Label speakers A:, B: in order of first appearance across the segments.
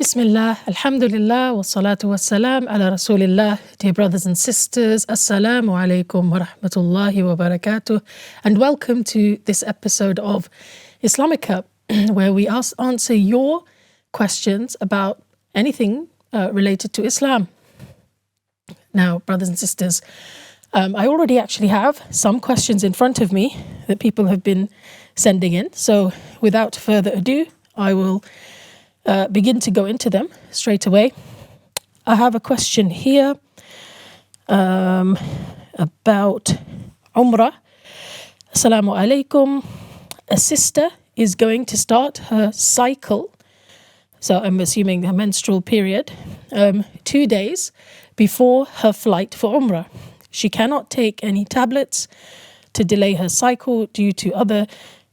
A: Bismillah, alhamdulillah, wa salatu wa salam ala rasulillah. Dear brothers and sisters, assalamu alaikum wa rahmatullahi wa barakatuh, and welcome to this episode of IslamiQA, where we answer your questions about anything related to Islam. Now, brothers and sisters, I already actually have some questions in front of me that people have been sending in. So without further ado, I will begin to go into them straight away. I have a question here about Umrah. Assalamu alaikum. A sister is going to start her cycle, so I'm assuming her menstrual period, 2 days before her flight for Umrah. She cannot take any tablets to delay her cycle due to other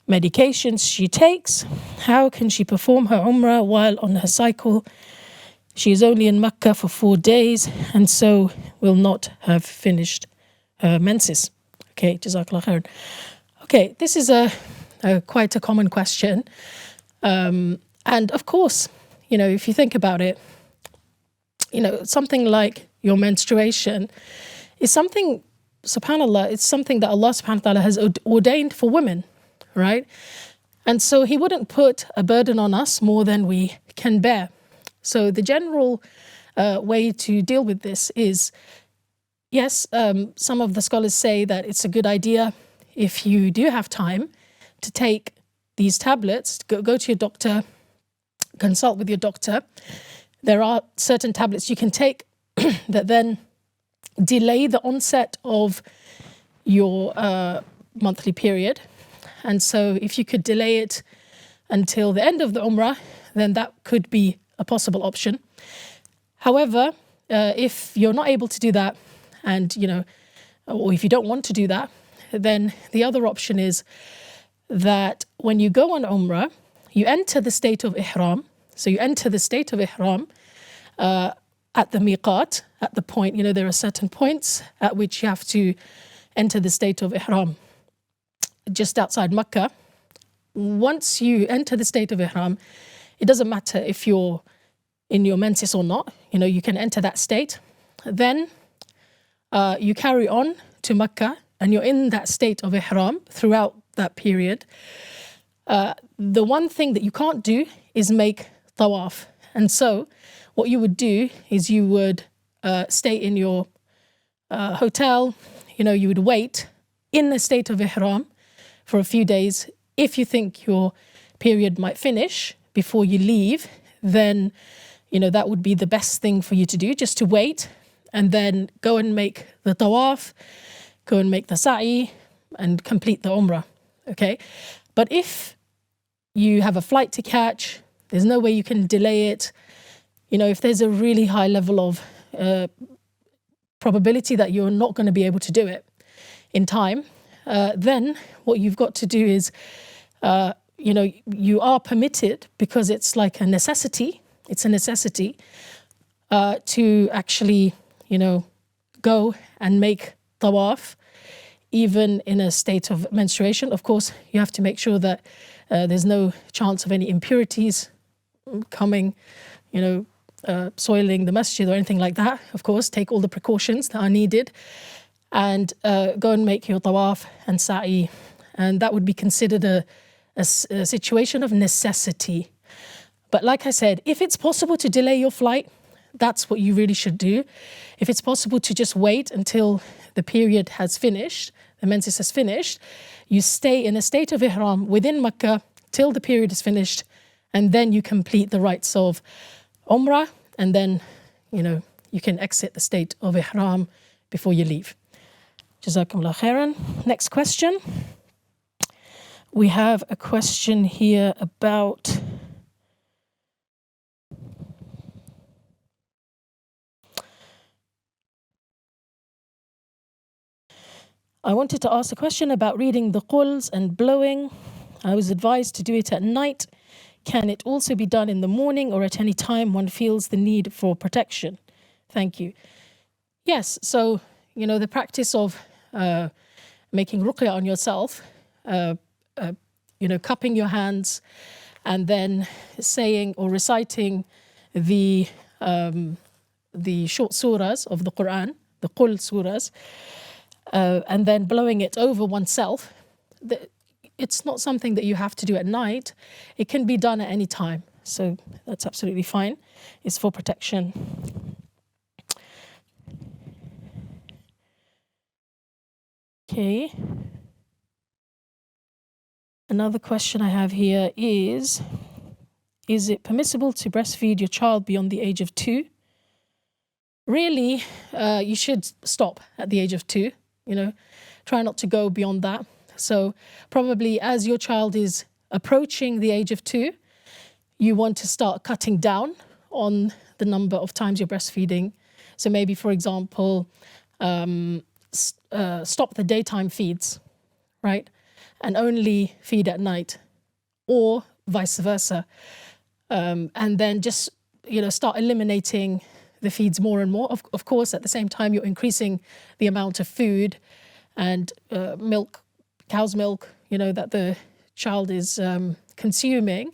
A: medications she takes. How can she perform her Umrah while on her cycle? She is only in Mecca for 4 days and so will not have finished her menses. Okay, Jazakallah khairan. Okay, this is a quite a common question. And of course, if you think about it, something like your menstruation is something, subhanAllah, it's something that Allah subhanahu wa ta'ala has ordained for women, right? And so he wouldn't put a burden on us more than we can bear. So the general way to deal with this is, yes, some of the scholars say that it's a good idea if you do have time to take these tablets, go to your doctor, consult with your doctor. There are certain tablets you can take that then delay the onset of your monthly period. And so if you could delay it until the end of the Umrah, then that could be a possible option. However, if you're not able to do that and, or if you don't want to do that, then the other option is that when you go on Umrah, you enter the state of Ihram. So you enter the state of Ihram at the miqat, at the point, there are certain points at which you have to enter the state of Ihram just outside Mecca. Once you enter the state of Ihram, it doesn't matter if you're in your menses or not, you can enter that state. Then you carry on to Mecca and you're in that state of Ihram throughout that period. The one thing that you can't do is make tawaf. And so what you would do is you would stay in your hotel, you would wait in the state of Ihram for a few days. If you think your period might finish before you leave, then, that would be the best thing for you to do, just to wait and then go and make the tawaf, go and make the sa'i and complete the Umrah, okay? But if you have a flight to catch, there's no way you can delay it. If there's a really high level of probability that you're not going to be able to do it in time, then what you've got to do is, you are permitted, because it's like a necessity, to actually, go and make tawaf, even in a state of menstruation. Of course, you have to make sure that there's no chance of any impurities coming, soiling the masjid or anything like that. Of course, take all the precautions that are needed and go and make your tawaf and sa'i. And that would be considered a situation of necessity. But like I said, if it's possible to delay your flight, that's what you really should do. If it's possible to just wait until the period has finished, the menses has finished, you stay in a state of Ihram within Mecca till the period is finished, and then you complete the rites of Umrah, and then, you can exit the state of Ihram before you leave. Jazakumullah khairan. Next question. We have a question here about I wanted to ask a question about reading the quls and blowing. I was advised to do it at night. Can it also be done in the morning or at any time one feels the need for protection? Thank you. Yes, so, the practice of making ruqya on yourself, cupping your hands and then saying or reciting the short surahs of the Quran, the Qul surahs, and then blowing it over oneself, it's not something that you have to do at night. It can be done at any time. So that's absolutely fine. It's for protection. Okay. Another question I have here is it permissible to breastfeed your child beyond the age of 2? Really, you should stop at the age of 2, try not to go beyond that. So probably as your child is approaching the age of 2, you want to start cutting down on the number of times you're breastfeeding. So maybe, for example, stop the daytime feeds, right? And only feed at night, or vice versa. And then just, start eliminating the feeds more and more. Of course, at the same time, you're increasing the amount of food and milk, cow's milk, that the child is consuming.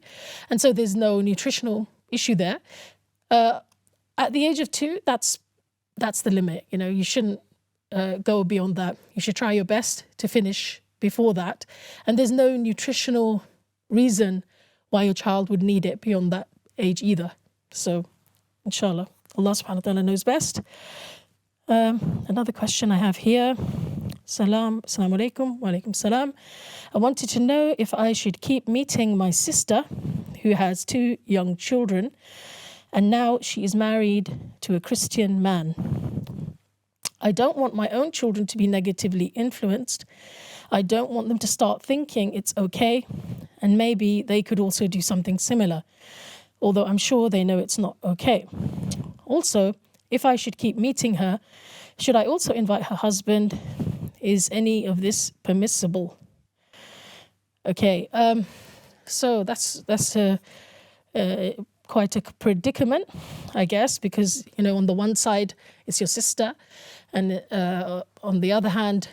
A: And so there's no nutritional issue there. At the age of 2, that's the limit. You shouldn't go beyond that. You should try your best to finish before that. And there's no nutritional reason why your child would need it beyond that age either. So, inshallah, Allah subhanahu wa ta'ala knows best. Another question I have here. Assalamu alaikum, wa alaikum salam. I wanted to know if I should keep meeting my sister who has 2 young children, and now she is married to a Christian man. I don't want my own children to be negatively influenced. I don't want them to start thinking it's okay, and maybe they could also do something similar, although I'm sure they know it's not okay. Also, if I should keep meeting her, should I also invite her husband? Is any of this permissible? Okay, so that's quite a predicament, I guess, because, on the one side, it's your sister, and on the other hand,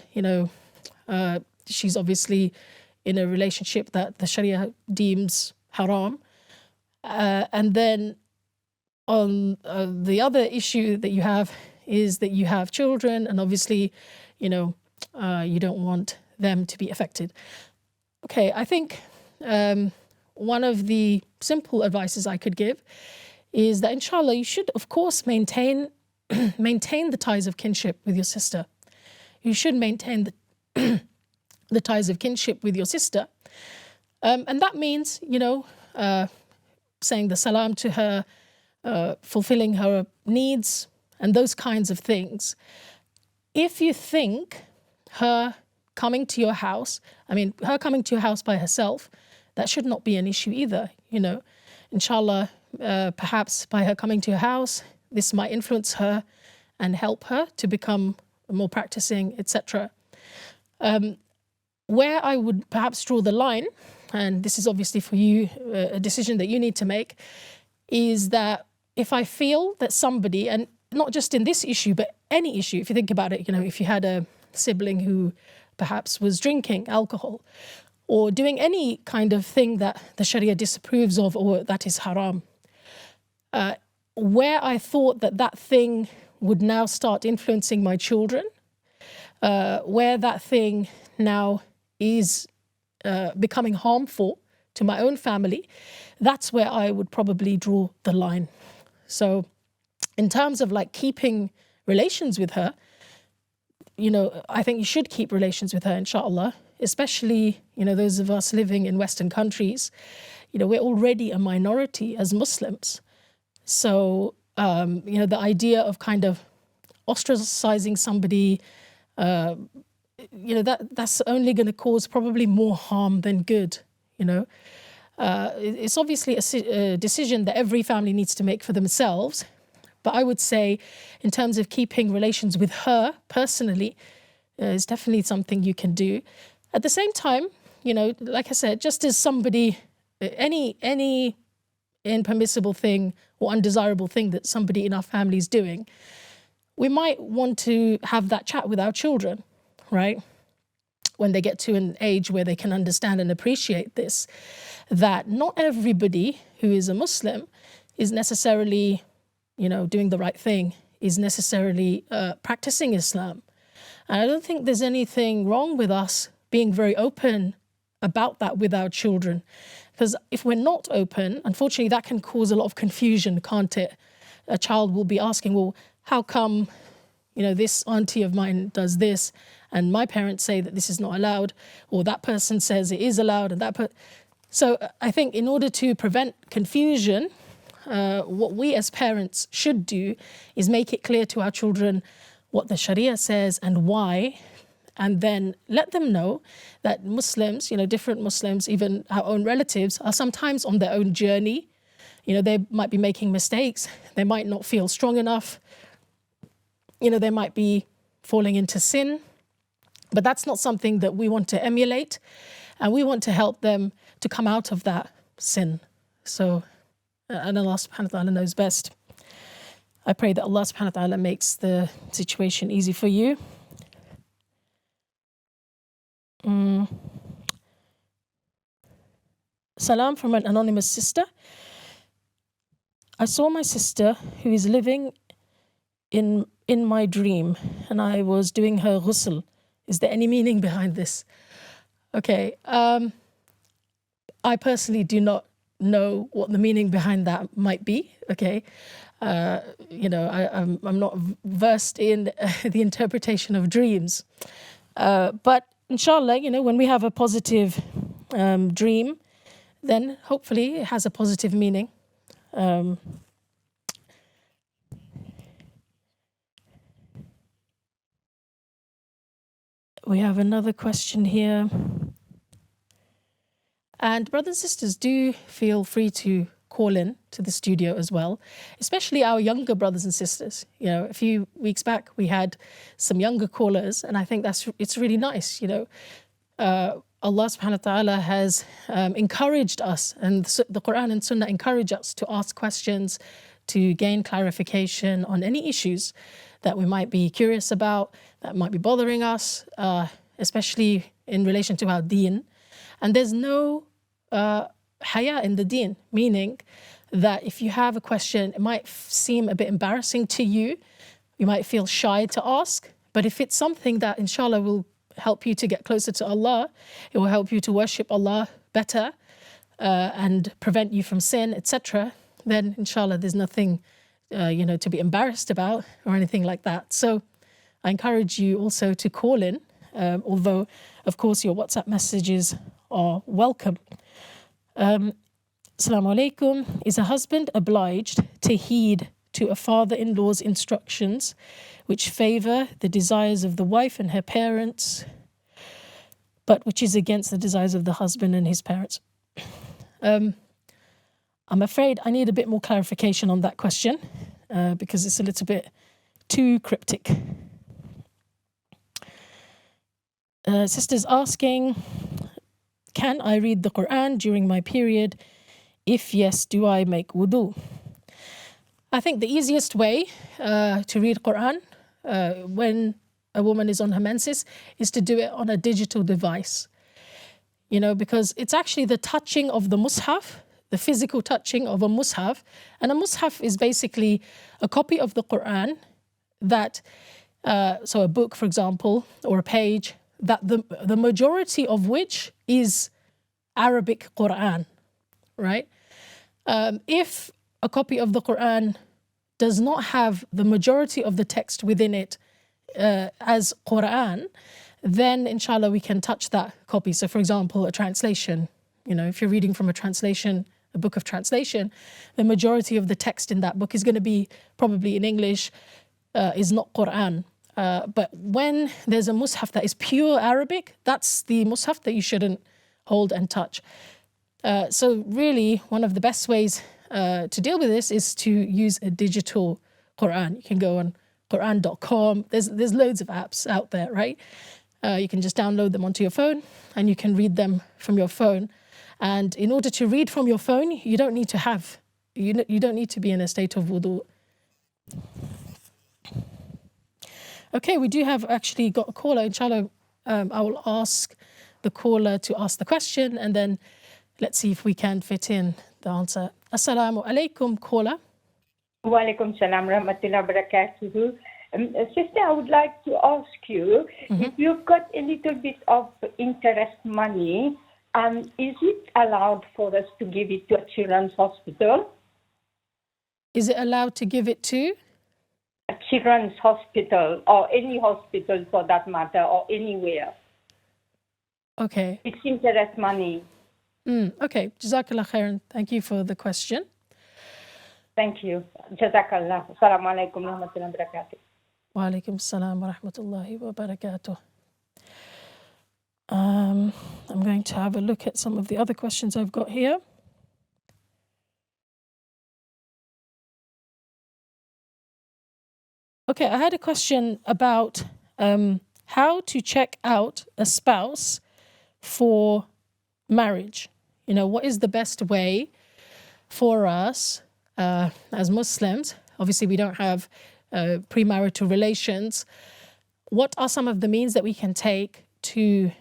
A: she's obviously in a relationship that the Sharia deems haram. And then on the other issue that you have is that you have children, and obviously, you don't want them to be affected. Okay, I think one of the simple advices I could give is that, inshallah, you should, of course, maintain the ties of kinship with your sister. You should maintain the ties of kinship with your sister. And that means, saying the salam to her, fulfilling her needs, and those kinds of things. If you think her coming to your house, her coming to your house by herself, that should not be an issue either, Inshallah, perhaps by her coming to your house, this might influence her and help her to become more practicing, etc. Where I would perhaps draw the line, and this is obviously for you a decision that you need to make, is that if I feel that somebody, and not just in this issue, but any issue, if you think about it, if you had a sibling who perhaps was drinking alcohol or doing any kind of thing that the Sharia disapproves of or that is haram, where I thought that thing would now start influencing my children, where that thing now is becoming harmful to my own family, that's where I would probably draw the line. So in terms of keeping relations with her, I think you should keep relations with her, inshallah, especially, those of us living in Western countries. We're already a minority as Muslims. So, the idea of kind of ostracizing somebody, that's only going to cause probably more harm than good, It's obviously a decision that every family needs to make for themselves. But I would say, in terms of keeping relations with her personally, is definitely something you can do. At the same time, like I said, just as somebody, any impermissible thing or undesirable thing that somebody in our family is doing, we might want to have that chat with our children, right? When they get to an age where they can understand and appreciate this, that not everybody who is a Muslim is necessarily, doing the right thing, is necessarily practicing Islam. And I don't think there's anything wrong with us being very open about that with our children. Because if we're not open, unfortunately, that can cause a lot of confusion, can't it? A child will be asking, well, how come, this auntie of mine does this, and my parents say that this is not allowed, or that person says it is allowed, and so I think in order to prevent confusion, what we as parents should do is make it clear to our children what the Sharia says and why, and then let them know that Muslims, different Muslims, even our own relatives, are sometimes on their own journey. They might be making mistakes. They might not feel strong enough. They might be falling into sin. But that's not something that we want to emulate. And we want to help them to come out of that sin. So, and Allah subhanahu wa ta'ala knows best. I pray that Allah subhanahu wa ta'ala makes the situation easy for you. Salam from an anonymous sister. I saw my sister who is living in my dream, and I was doing her ghusl. Is there any meaning behind this? Okay. I personally do not know what the meaning behind that might be. Okay. I'm not versed in the interpretation of dreams. But inshallah, when we have a positive dream, then hopefully it has a positive meaning. We have another question here. And brothers and sisters, do feel free to call in to the studio as well, especially our younger brothers and sisters. A few weeks back, we had some younger callers, and I think it's really nice. Allah subhanahu wa ta'ala has encouraged us, and the Quran and Sunnah encourage us to ask questions, to gain clarification on any issues that we might be curious about, that might be bothering us, especially in relation to our deen. And there's no haya in the deen, meaning that if you have a question, it might seem a bit embarrassing to you, you might feel shy to ask, but if it's something that inshallah will help you to get closer to Allah, it will help you to worship Allah better and prevent you from sin, etc., then inshallah there's nothing to be embarrassed about or anything like that. So I encourage you also to call in, although of course your WhatsApp messages are welcome. Assalamu alaikum. Is a husband obliged to heed to a father-in-law's instructions which favour the desires of the wife and her parents, but which is against the desires of the husband and his parents? I'm afraid I need a bit more clarification on that question because it's a little bit too cryptic. Sister's asking, can I read the Quran during my period? If yes, do I make wudu? I think the easiest way to read Quran when a woman is on her menses is to do it on a digital device. Because it's actually the touching of the mushaf, the physical touching of a mushaf. And a mushaf is basically a copy of the Quran that, so a book, for example, or a page, that the majority of which is Arabic Quran, right? If a copy of the Quran does not have the majority of the text within it as Quran, then inshallah we can touch that copy. So for example, a translation, if you're reading from a translation, a book of translation, the majority of the text in that book is going to be probably in English, is not Quran. But when there's a mushaf that is pure Arabic, that's the mushaf that you shouldn't hold and touch. So really, one of the best ways to deal with this is to use a digital Quran. You can go on Quran.com. There's loads of apps out there, right? You can just download them onto your phone and you can read them from your phone. And in order to read from your phone, you don't need to be in a state of wudu. Okay, we do have actually got a caller. Inshallah, I will ask the caller to ask the question and then let's see if we can fit in the answer. Assalamu alaikum, caller.
B: Wa alaikum salam rahmatullahi wa barakatuhu. Sister, I would like to ask you, if you've got a little bit of interest money, is it allowed for us to give it to a children's hospital?
A: Is it allowed to give it to?
B: A children's hospital, or any hospital for that matter, or anywhere.
A: Okay.
B: It's interest money.
A: Okay. Jazakallah khairan. Thank you for the question.
B: Thank you. Jazakallah. Assalamu alaikum wa rahmatullahi wa barakatuh.
A: Wa alaikum salam wa rahmatullahi wa barakatuh. I'm going to have a look at some of the other questions I've got here. Okay, I had a question about how to check out a spouse for marriage. You know, what is the best way for us as Muslims? Obviously, we don't have premarital relations. What are some of the means that we can take to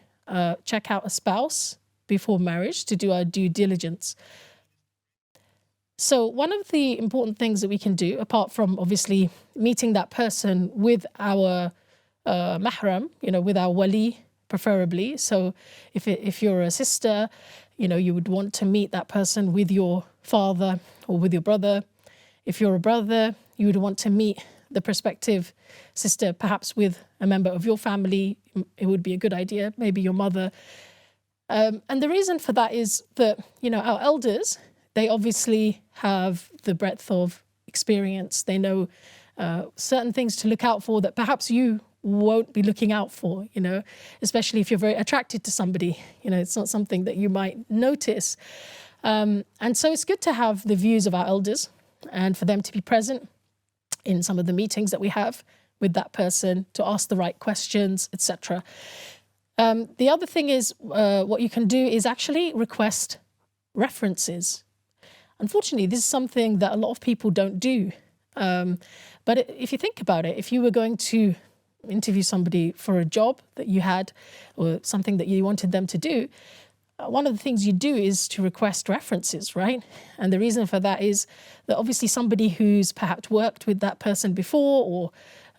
A: check out a spouse before marriage, to do our due diligence? So one of the important things that we can do, apart from obviously meeting that person with our mahram, you know, with our wali, preferably. So if you're a sister, you know, you would want to meet that person with your father or with your brother. If you're a brother, you would want to meet the prospective sister, perhaps with a member of your family. It would be a good idea, maybe your mother. And the reason for that is that, you know, our elders, they obviously have the breadth of experience. They know certain things to look out for that perhaps you won't be looking out for, you know, especially if you're very attracted to somebody. You know, it's not something that you might notice. And so it's good to have the views of our elders and for them to be present in some of the meetings that we have with that person, to ask the right questions, etc. The other thing is what you can do is actually request references. Unfortunately, this is something that a lot of people don't do. But if you think about it, if you were going to interview somebody for a job that you had or something that you wanted them to do, one of the things you do is to request references, right? And the reason for that is that obviously somebody who's perhaps worked with that person before or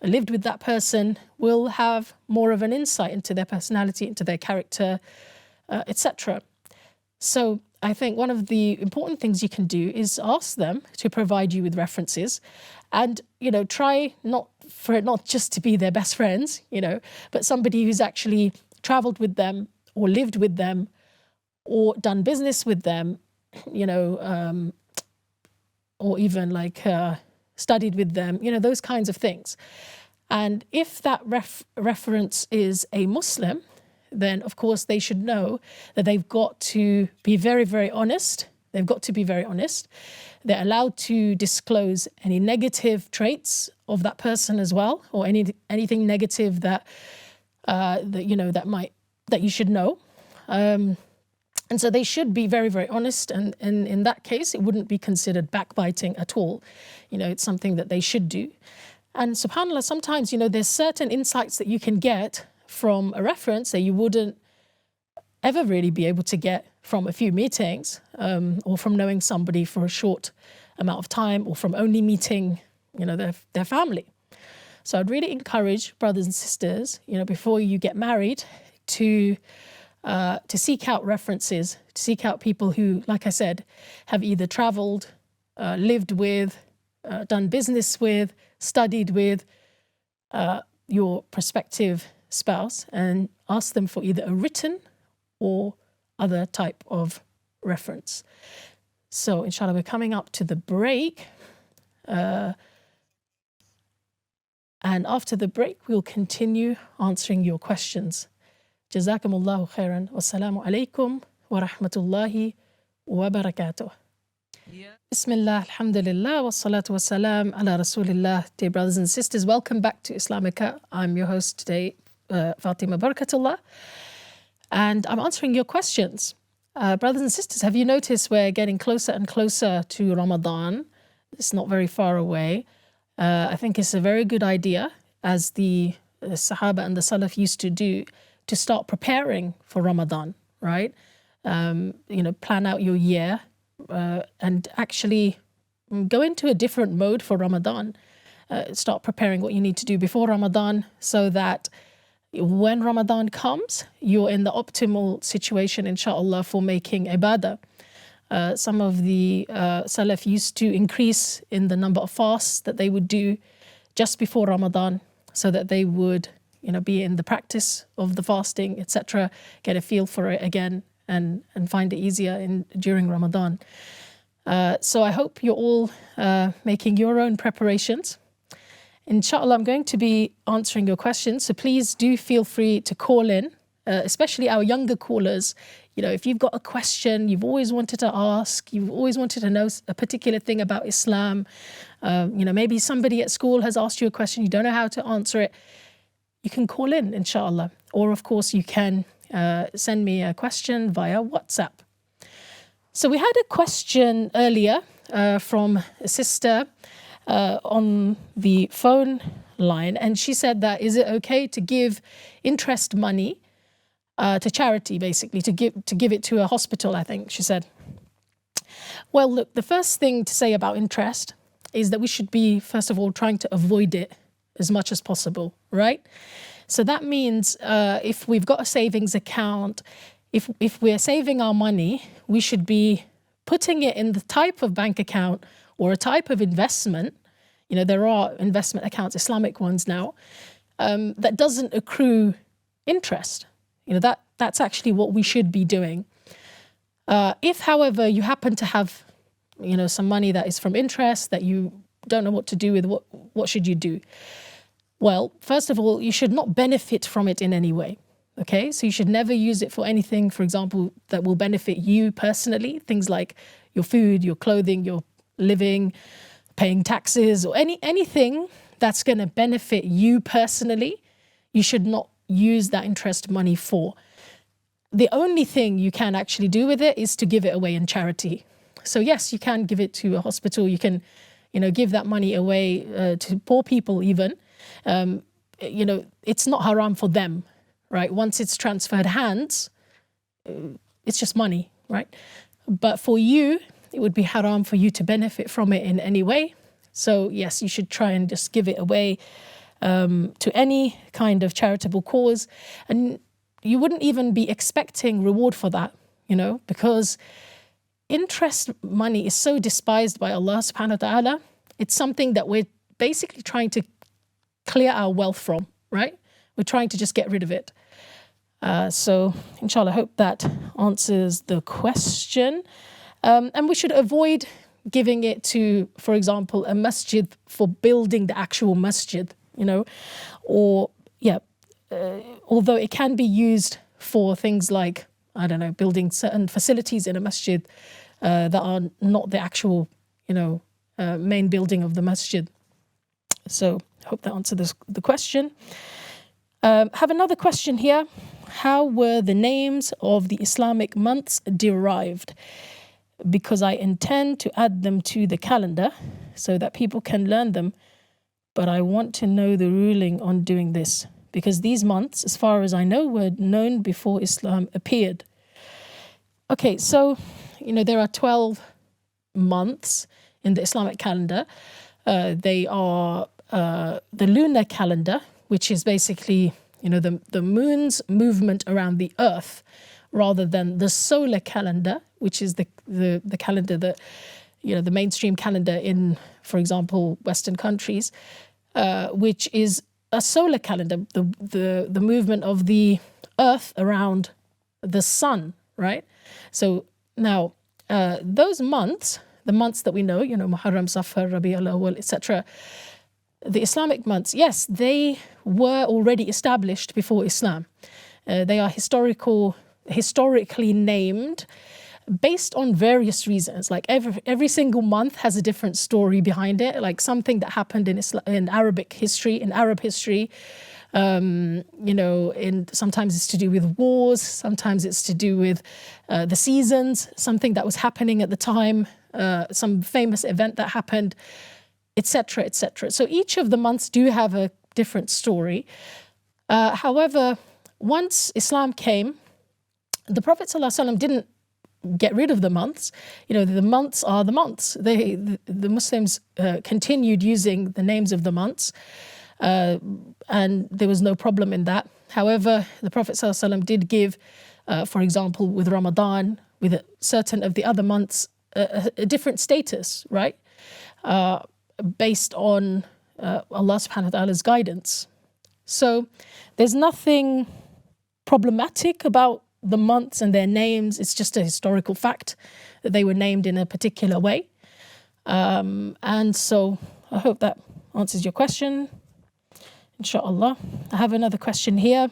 A: lived with that person will have more of an insight into their personality, into their character, etc. So I think one of the important things you can do is ask them to provide you with references, and, you know, try not for it not just to be their best friends, you know, but somebody who's actually traveled with them or lived with them or done business with them, you know, or even like studied with them, you know, those kinds of things. And if that reference is a Muslim, then of course they should know that they've got to be very, very honest. They've got to be very honest. They're allowed to disclose any negative traits of that person as well, or anything negative that you know that you should know. And so they should be very, very honest. And in that case, it wouldn't be considered backbiting at all. You know, it's something that they should do. And subhanAllah, sometimes, you know, there's certain insights that you can get from a reference that you wouldn't ever really be able to get from a few meetings, or from knowing somebody for a short amount of time, or from only meeting, you know, their family. So I'd really encourage brothers and sisters, you know, before you get married, to seek out references, to seek out people who, like I said, have either traveled, lived with, done business with, studied with your prospective spouse, and ask them for either a written or other type of reference. So inshallah, we're coming up to the break. And after the break, we'll continue answering your questions. Jazakumullahu khairan. Wassalamu alaikum wa rahmatullahi wa barakatuh. Bismillah, alhamdulillah, wassalatu wassalam ala rasulillah. Dear brothers and sisters, welcome back to IslamiQA. I'm your host today, Fatima Barkatulla, and I'm answering your questions. Brothers and sisters, have you noticed we're getting closer and closer to Ramadan? It's not very far away. I think it's a very good idea, as the Sahaba and the Salaf used to do, to start preparing for Ramadan, right? You know, plan out your year and actually go into a different mode for Ramadan. Start preparing what you need to do before Ramadan so that when Ramadan comes, you're in the optimal situation, inshallah, for making ibadah. Some of the Salaf used to increase in the number of fasts that they would do just before Ramadan so that they would, be in the practice of the fasting, etc., get a feel for it again and find it easier during Ramadan. So I hope you're all making your own preparations. Inshallah, I'm going to be answering your questions, so please do feel free to call in, especially our younger callers. If you've got a question you've always wanted to ask, you've always wanted to know a particular thing about Islam, maybe somebody at school has asked you a question, you don't know how to answer it, you can call in, inshallah. Or of course you can send me a question via WhatsApp. So we had a question earlier from a sister on the phone line, and she said that, is it okay to give interest money to charity, basically, to give it to a hospital, I think she said. Well, look, the first thing to say about interest is that we should be, first of all, trying to avoid it as much as possible, right? So that means if we've got a savings account, if we're saving our money, we should be putting it in the type of bank account or a type of investment. There are investment accounts, Islamic ones now, that doesn't accrue interest. That's actually what we should be doing. If, however, you happen to have, some money that is from interest that you don't know what to do with, what should you do? Well, first of all, you should not benefit from it in any way. Okay, so you should never use it for anything, for example, that will benefit you personally. Things like your food, your clothing, your living, paying taxes, or anything that's going to benefit you personally, you should not use that interest money for. The only thing you can actually do with it is to give it away in charity. So yes, you can give it to a hospital. You can, give that money away to poor people even. It's not haram for them, right? Once it's transferred hands, it's just money, right? But for you, it would be haram for you to benefit from it in any way. So yes, you should try and just give it away to any kind of charitable cause. And you wouldn't even be expecting reward for that, because interest money is so despised by Allah subhanahu wa ta'ala. It's something that we're basically trying to clear our wealth from, right? We're trying to just get rid of it. So inshallah, I hope that answers the question. And we should avoid giving it to, for example, a masjid for building the actual masjid, although it can be used for things like, building certain facilities in a masjid that are not the actual, main building of the masjid. So I hope that answers the question. Have another question here. How were the names of the Islamic months derived? Because I intend to add them to the calendar so that people can learn them, but I want to know the ruling on doing this, because these months, as far as I know, were known before Islam appeared. Okay, so, there are 12 months in the Islamic calendar. They are the lunar calendar, which is basically, the moon's movement around the earth, rather than the solar calendar, which is the calendar that, the mainstream calendar in, for example, Western countries, which is a solar calendar, the movement of the earth around the sun, right? So now those months, the months that we know, Muharram, Safar, Rabi al-Awwal, etc., the Islamic months, yes, they were already established before Islam. They are historically named based on various reasons. Like every single month has a different story behind it, like something that happened in Arabic history, in Arab history. Sometimes it's to do with wars, sometimes it's to do with the seasons, something that was happening at the time, some famous event that happened, etc., etc. So each of the months do have a different story. However, once Islam came, the Prophet ﷺ didn't get rid of the months. The months are the months. The Muslims continued using the names of the months, and there was no problem in that. However, the Prophet ﷺ did give, for example, with Ramadan, with certain of the other months, a different status, right? Based on Allah subhanahu wa ta'ala's guidance. So there's nothing problematic about the months and their names. It's just a historical fact that they were named in a particular way. And so I hope that answers your question, inshallah. I have another question here.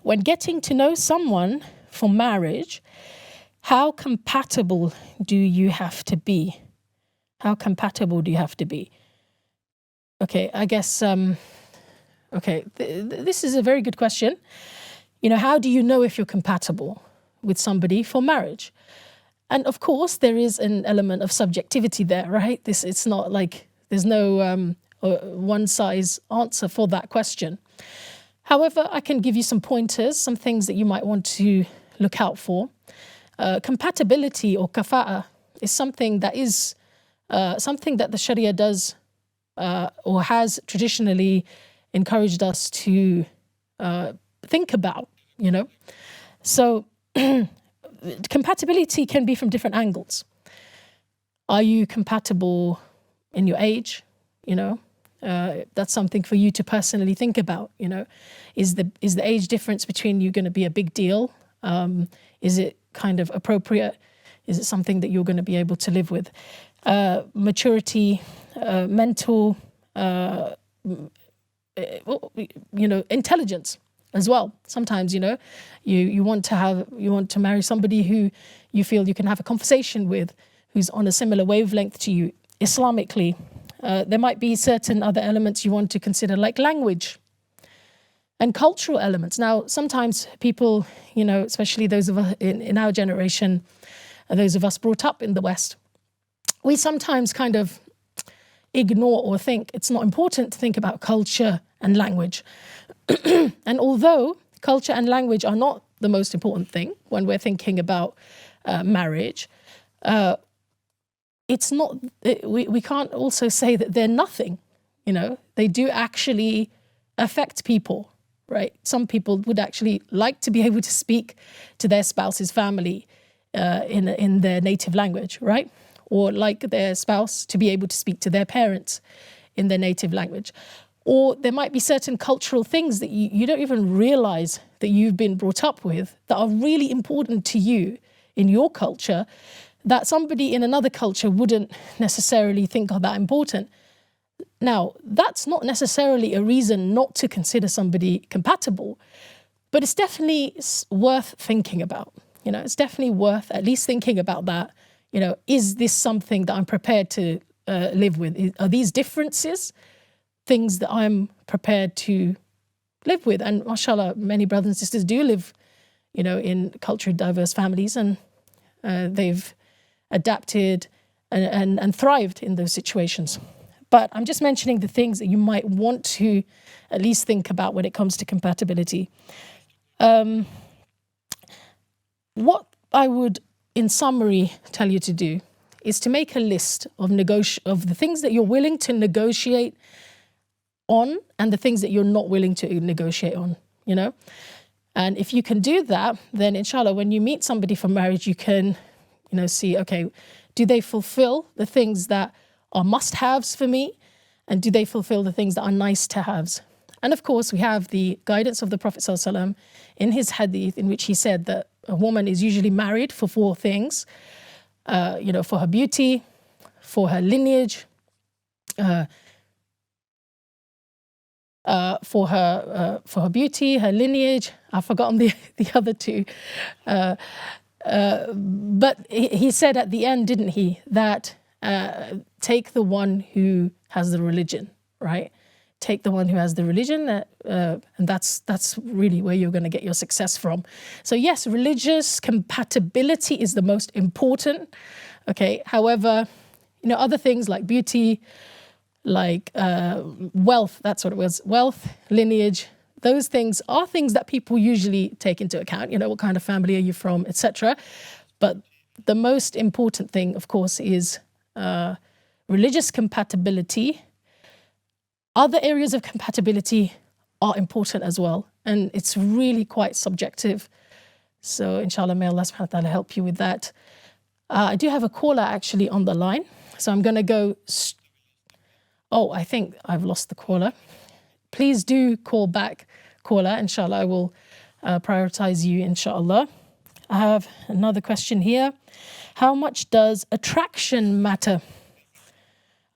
A: When getting to know someone for marriage, how compatible do you have to be? How compatible do you have to be? Okay, I guess, this is a very good question. How do you know if you're compatible with somebody for marriage? And of course, there is an element of subjectivity there, right? It's not like there's no one-size answer for that question. However, I can give you some pointers, some things that you might want to look out for. Compatibility or kafa'a is something that the Sharia does or has traditionally encouraged us to think about, So compatibility can be from different angles. Are you compatible in your age? That's something for you to personally think about. Is the age difference between you going to be a big deal? Is it kind of appropriate? Is it something that you're going to be able to live with? Maturity, mental, intelligence as well. Sometimes, you want to marry somebody who you feel you can have a conversation with, who's on a similar wavelength to you. Islamically, there might be certain other elements you want to consider, like language and cultural elements. Now, sometimes people, especially those of us in our generation, those of us brought up in the West, we sometimes kind of ignore or think it's not important to think about culture and language. And although culture and language are not the most important thing when we're thinking about marriage, it's not. We can't also say that they're nothing. They do actually affect people, right? Some people would actually like to be able to speak to their spouse's family in their native language, right? Or like their spouse to be able to speak to their parents in their native language. Or there might be certain cultural things that you don't even realize that you've been brought up with that are really important to you in your culture that somebody in another culture wouldn't necessarily think are that important. Now, that's not necessarily a reason not to consider somebody compatible, but it's definitely worth thinking about. It's definitely worth at least thinking about that. Is this something that I'm prepared to live with? Are these differences things that I'm prepared to live with? And mashallah, many brothers and sisters do live, in culturally diverse families, and they've adapted and thrived in those situations. But I'm just mentioning the things that you might want to at least think about when it comes to compatibility. What I would, in summary, tell you to do is to make a list of the things that you're willing to negotiate on and the things that you're not willing to negotiate on, And if you can do that, then inshallah, when you meet somebody for marriage, you can, see, okay, do they fulfill the things that are must-haves for me? And do they fulfill the things that are nice-to-haves? And of course, we have the guidance of the Prophet ﷺ in his hadith, in which he said that a woman is usually married for 4 things, for her beauty, for her lineage, for her beauty, her lineage. I've forgotten the other 2. But he said at the end, didn't he, that take the one who has the religion, right? Take the one who has the religion, and that's really where you're going to get your success from. So yes, religious compatibility is the most important. Okay. However, other things like beauty, like wealth, that's what it was, wealth, lineage, those things are things that people usually take into account. What kind of family are you from, etc. But the most important thing, of course, is religious compatibility. Other areas of compatibility are important as well, and it's really quite subjective. So inshallah, may Allah subhanahu wa ta'ala help you with that. I do have a caller actually on the line, so I'm going to go. I think I've lost the caller. Please do call back, caller. Inshallah, I will prioritize you, inshallah. I have another question here. How much does attraction matter?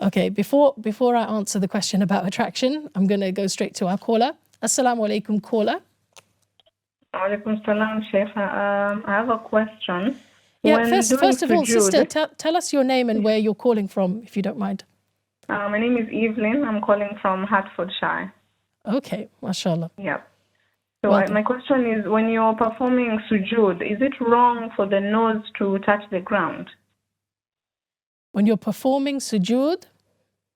A: Okay, before I answer the question about attraction, I'm going to go straight to our caller. Assalamu alaikum, caller.
C: Alaikum salam, Shaykha. I have a question.
A: Yeah, first of all, sister, tell us your name and where you're calling from, if you don't mind.
C: My name is Evelyn. I'm calling from Hertfordshire.
A: Okay, mashallah.
C: Yeah. So my question is, when you're performing sujood, is it wrong for the nose to touch the ground?
A: When you're performing sujood?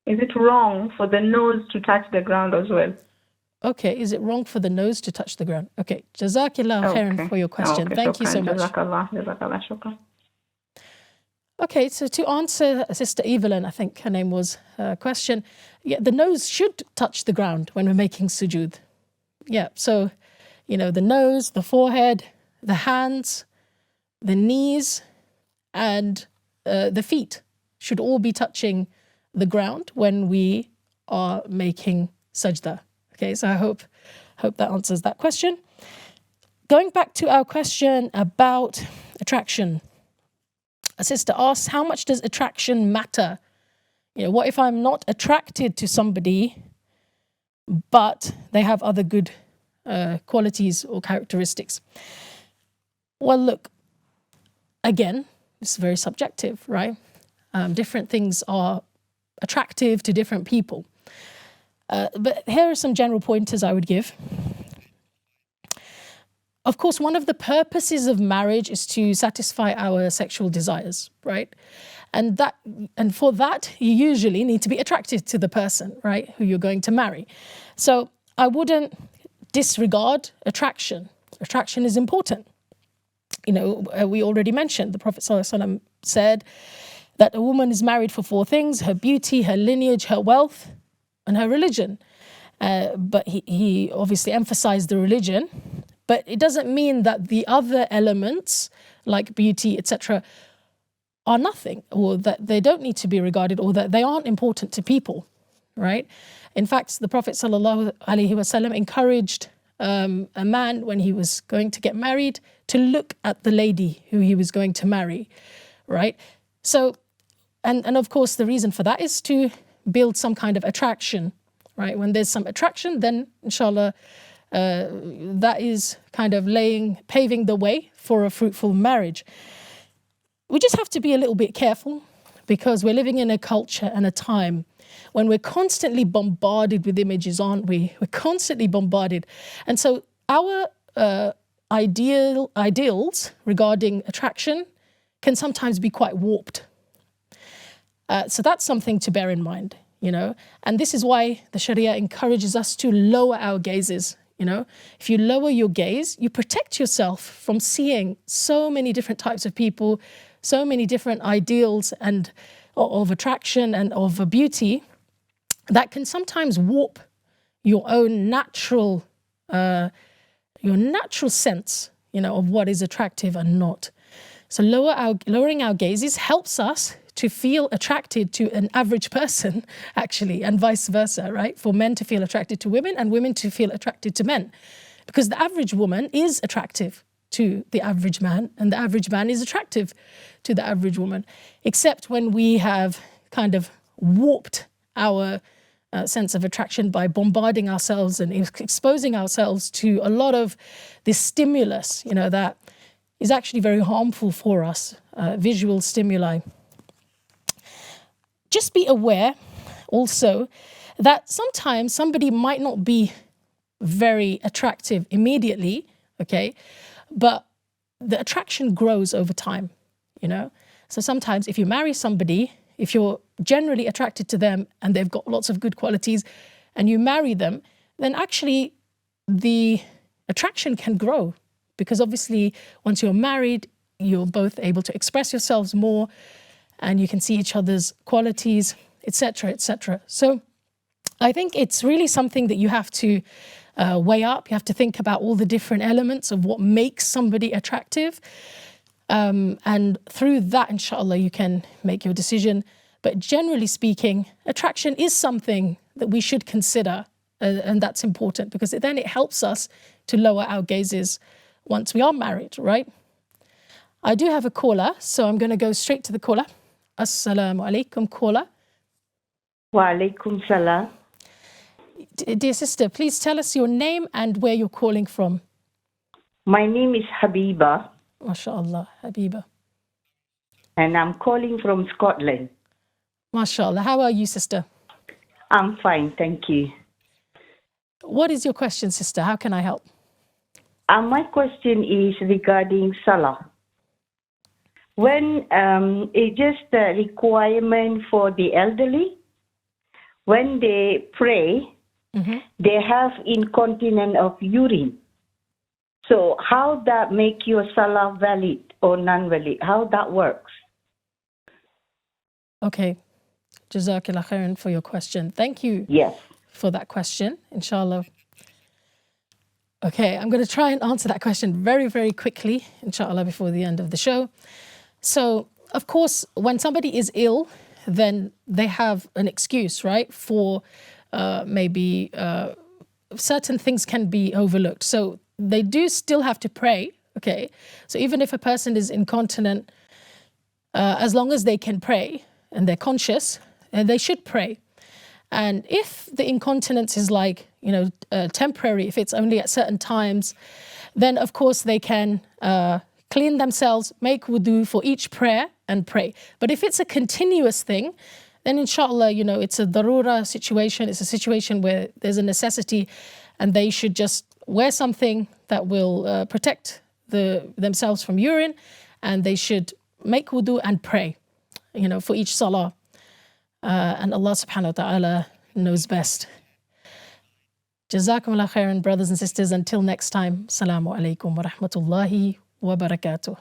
C: Is it wrong for the nose to touch the ground as well?
A: Okay, is it wrong for the nose to touch the ground? Okay, Jazakillah khairan for your question. Thank you so much.
C: Jazakallah, shukran.
A: Okay, so to answer Sister Evelyn, I think her name was her question. Yeah, the nose should touch the ground when we're making sujood. Yeah, so, the nose, the forehead, the hands, the knees, and the feet should all be touching the ground when we are making sajda. Okay, so I hope that answers that question. Going back to our question about attraction. A sister asks, how much does attraction matter? What if I'm not attracted to somebody, but they have other good qualities or characteristics? Well, look, again, it's very subjective, right? Different things are attractive to different people. But here are some general pointers I would give. Of course, one of the purposes of marriage is to satisfy our sexual desires, right? And for that, you usually need to be attracted to the person, right, who you're going to marry. So I wouldn't disregard attraction. Attraction is important. We already mentioned, the Prophet ﷺ said that a woman is married for 4 things: her beauty, her lineage, her wealth, and her religion. But he obviously emphasized the religion. But it doesn't mean that the other elements, like beauty, etc., are nothing, or that they don't need to be regarded, or that they aren't important to people, right? In fact, the Prophet ﷺ encouraged a man, when he was going to get married, to look at the lady who he was going to marry, right? So, and of course, the reason for that is to build some kind of attraction, right? When there's some attraction, then inshallah, that is kind of paving the way for a fruitful marriage. We just have to be a little bit careful, because we're living in a culture and a time when we're constantly bombarded with images, aren't we? We're constantly bombarded. And so our ideals regarding attraction can sometimes be quite warped. So that's something to bear in mind, And this is why the Sharia encourages us to lower our gazes. If you lower your gaze, you protect yourself from seeing so many different types of people, so many different ideals and of attraction and of beauty that can sometimes warp your own natural sense, of what is attractive and not. So lowering our gazes helps us to feel attracted to an average person, actually, and vice versa, right? For men to feel attracted to women and women to feel attracted to men. Because the average woman is attractive to the average man, and the average man is attractive to the average woman, except when we have kind of warped our sense of attraction by bombarding ourselves and exposing ourselves to a lot of this stimulus, that is actually very harmful for us, visual stimuli. Just be aware also that sometimes somebody might not be very attractive immediately, okay, but the attraction grows over time, So sometimes if you marry somebody, if you're generally attracted to them and they've got lots of good qualities and you marry them, then actually the attraction can grow, because obviously once you're married, you're both able to express yourselves more and you can see each other's qualities, etc., etc. So I think it's really something that you have to weigh up. You have to think about all the different elements of what makes somebody attractive. And through that, inshallah, you can make your decision. But generally speaking, attraction is something that we should consider. And that's important, because then it helps us to lower our gazes once we are married, right? I do have a caller, so I'm going to go straight to the caller. Assalamu alaikum, caller.
D: Wa alaikum salam.
A: Dear sister, please tell us your name and where you're calling from.
D: My name is Habiba.
A: MashaAllah, Habiba.
D: And I'm calling from Scotland.
A: MashaAllah. How are you, sister?
D: I'm fine, thank you.
A: What is your question, sister? How can I help?
D: My question is regarding Salah. When it's just a requirement for the elderly, when they pray, they have incontinence of urine. So how that make your Salah valid or non-valid? How that works?
A: Okay. Jazakallah khairan for your question. Thank you for that question, inshallah. Okay, I'm going to try and answer that question very, very quickly, inshallah, before the end of the show. So, of course, when somebody is ill, then they have an excuse, right? For maybe certain things can be overlooked. So they do still have to pray, okay? So even if a person is incontinent, as long as they can pray and they're conscious, they should pray. And if the incontinence is like, temporary, if it's only at certain times, then of course they can clean themselves, make wudu for each prayer and pray. But if it's a continuous thing, then inshallah, it's a darura situation. It's a situation where there's a necessity and they should just wear something that will protect themselves from urine, and they should make wudu and pray, for each salah. And Allah subhanahu wa ta'ala knows best. Jazakumullah khairan, brothers and sisters. Until next time, Assalamu alaikum wa rahmatullahi wa barakatuh.